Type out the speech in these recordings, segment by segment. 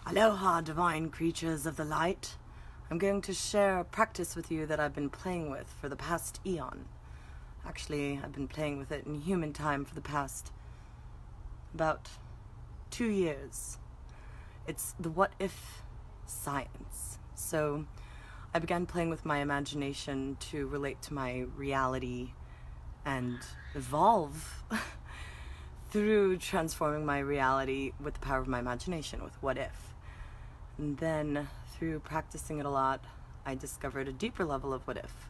Aloha, divine creatures of the light. I'm going to share a practice with you that I've been playing with for the past eon. Actually, I've been playing with it in human time for the past about 2 years. It's the what if science. So I began playing with my imagination to relate to my reality and evolve through transforming my reality with the power of my imagination, with what if. And then through practicing it a lot, I discovered a deeper level of what if,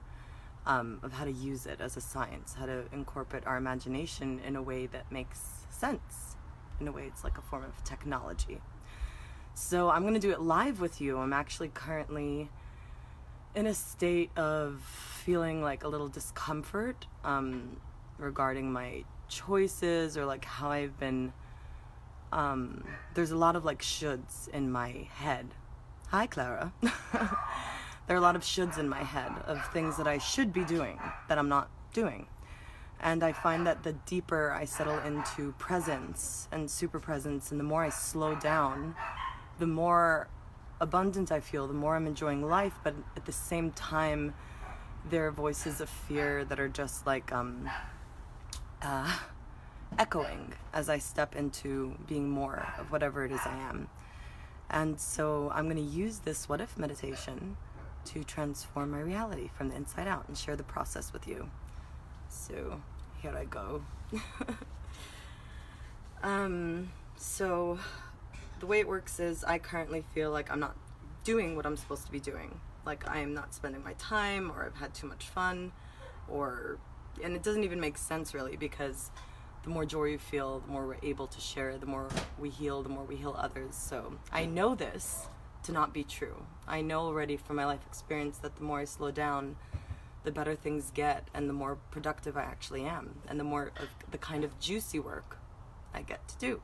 of how to use it as a science, how to incorporate our imagination in a way that makes sense. In a way, it's like a form of technology. So I'm going to do it live with you. I'm actually currently in a state of feeling like a little discomfort regarding my choices, or like how I've been there's a lot of like shoulds in my head. Hi, Clara. There are a lot of shoulds in my head of things that I should be doing that I'm not doing. And I find that the deeper I settle into presence and super presence, and the more I slow down, the more abundant I feel, the more I'm enjoying life. But at the same time, there are voices of fear that are just like echoing as I step into being more of whatever it is I am. And so I'm going to use this what if meditation to transform my reality from the inside out and share the process with you. So here I go. So the way it works is I currently feel like I'm not doing what I'm supposed to be doing. Like I am not spending my time, or I've had too much fun, and it doesn't even make sense really, because the more joy you feel, the more we're able to share, the more we heal, the more we heal others. So I know this to not be true. I know already from my life experience that the more I slow down, the better things get, and the more productive I actually am, and the more of the kind of juicy work I get to do.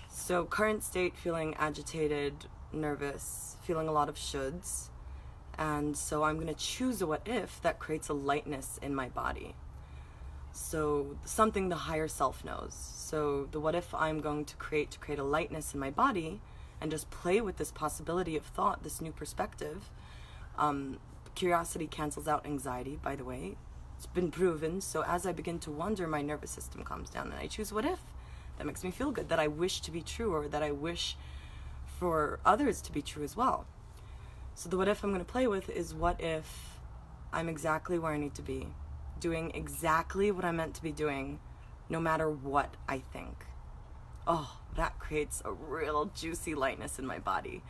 So current state, feeling agitated, nervous, feeling a lot of shoulds. And so I'm going to choose a what if that creates a lightness in my body. So something the higher self knows. So the what if I'm going to create a lightness in my body, and just play with this possibility of thought, this new perspective. Curiosity cancels out anxiety, by the way. It's been proven. So as I begin to wonder, my nervous system calms down, and I choose what if that makes me feel good, that I wish to be true, or that I wish for others to be true as well. So the what if I'm going to play with is, what if I'm exactly where I need to be, doing exactly what I'm meant to be doing, no matter what I think. Oh, that creates a real juicy lightness in my body.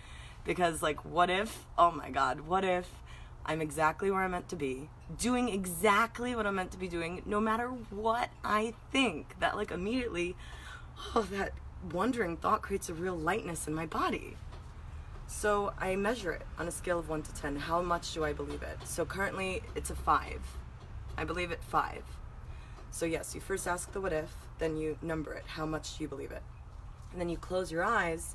Because like, what if, oh my God, what if I'm exactly where I'm meant to be, doing exactly what I'm meant to be doing, no matter what I think? That like immediately, that wondering thought creates a real lightness in my body. So I measure it on a scale of 1 to 10. How much do I believe it? So currently it's a 5. I believe it 5. So yes, you first ask the what if, then you number it. How much do you believe it? And then you close your eyes.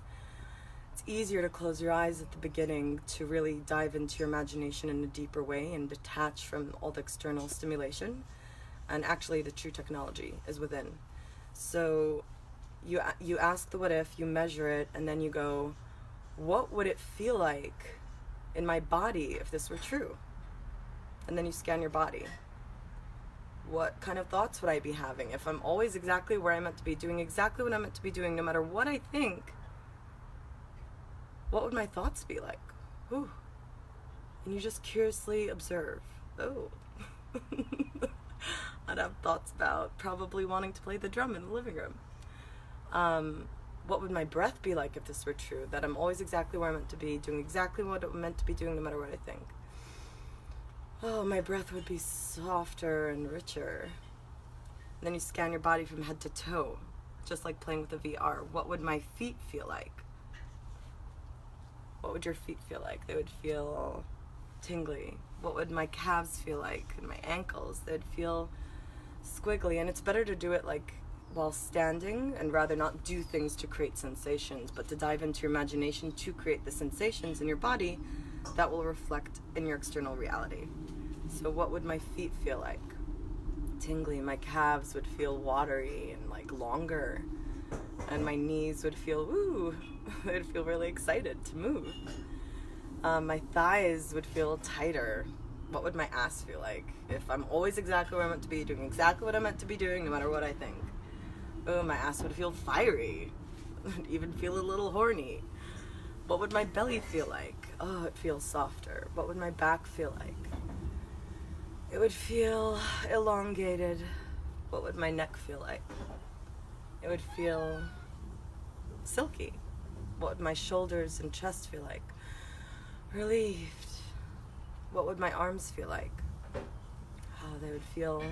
It's easier to close your eyes at the beginning to really dive into your imagination in a deeper way and detach from all the external stimulation. And actually the true technology is within. So you ask the what if, you measure it, and then you go, what would it feel like in my body if this were true? And then you scan your body. What kind of thoughts would I be having if I'm always exactly where I'm meant to be, doing exactly what I'm meant to be doing, no matter what I think? What would my thoughts be like? Ooh. And you just curiously observe. Oh. I'd have thoughts about probably wanting to play the drum in the living room. What would my breath be like if this were true? That I'm always exactly where I'm meant to be, doing exactly what I'm meant to be doing, no matter what I think. Oh, my breath would be softer and richer. And then you scan your body from head to toe, just like playing with a VR. What would my feet feel like? What would your feet feel like? They would feel tingly. What would my calves feel like? And my ankles, they'd feel squiggly. And it's better to do it like while standing, and rather not do things to create sensations, but to dive into your imagination to create the sensations in your body that will reflect in your external reality. So what would my feet feel like? Tingly. My calves would feel watery and like longer. and my knees would feel, ooh, they'd feel really excited to move. My thighs would feel tighter. What would my ass feel like if I'm always exactly where I'm meant to be, doing exactly what I'm meant to be doing, no matter what I think? Oh, my ass would feel fiery. I'd even feel a little horny. What would my belly feel like? Oh, it feels softer. What would my back feel like? It would feel elongated. What would my neck feel like? It would feel silky. What would my shoulders and chest feel like? Relieved. What would my arms feel like? Oh, they would feel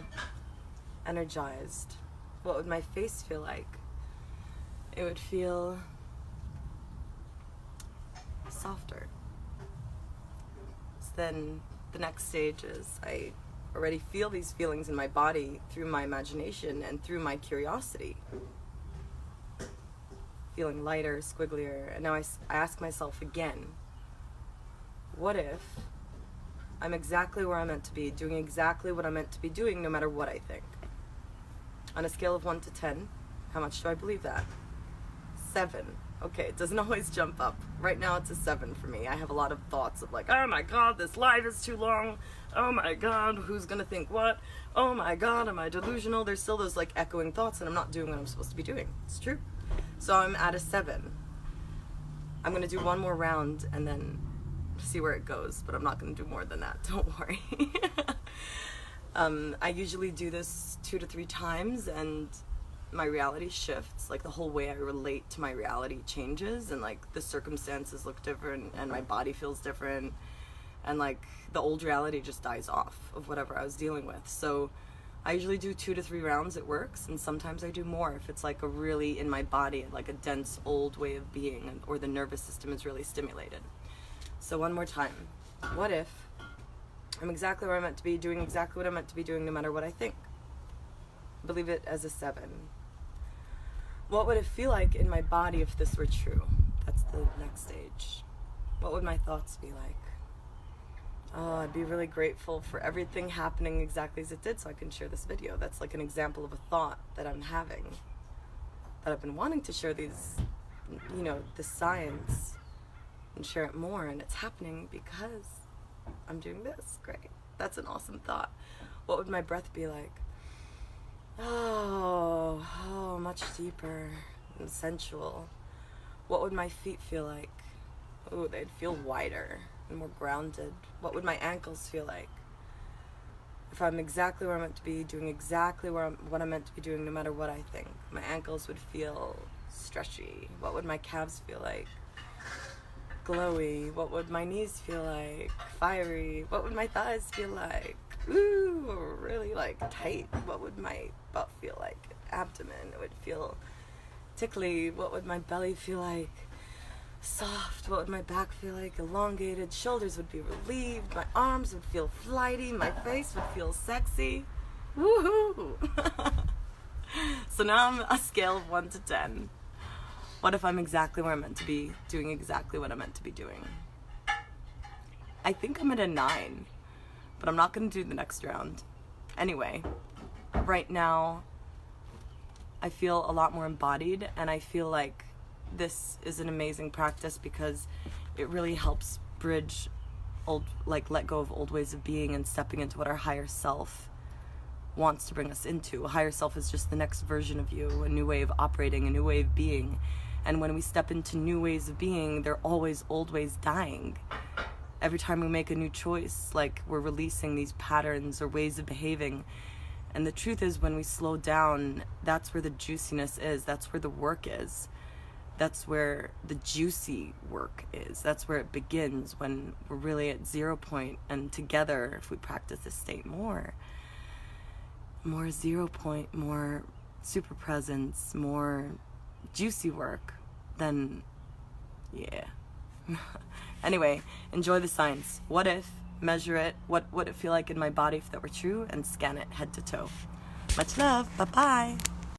energized. What would my face feel like? It would feel softer. So then the next stage is I already feel these feelings in my body through my imagination and through my curiosity. Feeling lighter, squigglier, and now I ask myself again, what if I'm exactly where I'm meant to be, doing exactly what I'm meant to be doing, no matter what I think? On a scale of 1 to 10, how much do I believe that? 7. Okay, it doesn't always jump up. Right now it's a 7 for me. I have a lot of thoughts of like, oh my god, this live is too long. Oh my god, who's gonna think what? Oh my god, am I delusional? There's still those like echoing thoughts and I'm not doing what I'm supposed to be doing. It's true. So I'm at a 7. I'm gonna do one more round and then see where it goes, but I'm not gonna do more than that, don't worry. I usually do this 2 to 3 times and my reality shifts, like the whole way I relate to my reality changes, and like the circumstances look different and my body feels different, and like the old reality just dies off of whatever I was dealing with. So I usually do 2 to 3 rounds, it works, and sometimes I do more if it's like a really in my body, like a dense old way of being, or the nervous system is really stimulated. So one more time. What if I'm exactly where I'm meant to be, doing exactly what I'm meant to be doing, no matter what I think? Believe it as a 7. What would it feel like in my body if this were true? That's the next stage. What would my thoughts be like? Oh, I'd be really grateful for everything happening exactly as it did so I can share this video. That's like an example of a thought that I'm having. That I've been wanting to share these, you know, the science and share it more, and it's happening because I'm doing this. Great. That's an awesome thought. What would my breath be like? Oh, much deeper and sensual. What would my feet feel like? Oh, they'd feel wider and more grounded. What would my ankles feel like? If I'm exactly where I'm meant to be, doing exactly what I'm meant to be doing, no matter what I think, my ankles would feel stretchy. What would my calves feel like? Glowy. What would my knees feel like? Fiery. What would my thighs feel like? Ooh, really like tight. What would my butt feel like? Abdomen. It would feel tickly. What would my belly feel like? Soft. What would my back feel like? Elongated. Shoulders would be relieved. My arms would feel flighty. My face would feel sexy. Woohoo! So now I'm a scale of 1 to 10. What if I'm exactly where I'm meant to be, doing exactly what I'm meant to be doing? I think I'm at a 9, but I'm not going to do the next round. Anyway, right now, I feel a lot more embodied, and I feel like this is an amazing practice because it really helps bridge let go of old ways of being and stepping into what our higher self wants to bring us into. A higher self is just the next version of you, a new way of operating, a new way of being. And when we step into new ways of being, they're always old ways dying. Every time we make a new choice, like we're releasing these patterns or ways of behaving. And the truth is, when we slow down, that's where the juiciness is. That's where the work is. That's where the juicy work is. That's where it begins, when we're really at 0 point. And together, if we practice this state more 0 point, more super presence, more juicy work, then yeah. Anyway, enjoy the science. What if, measure it, what would it feel like in my body if that were true, and scan it head to toe. Much love. Bye-bye.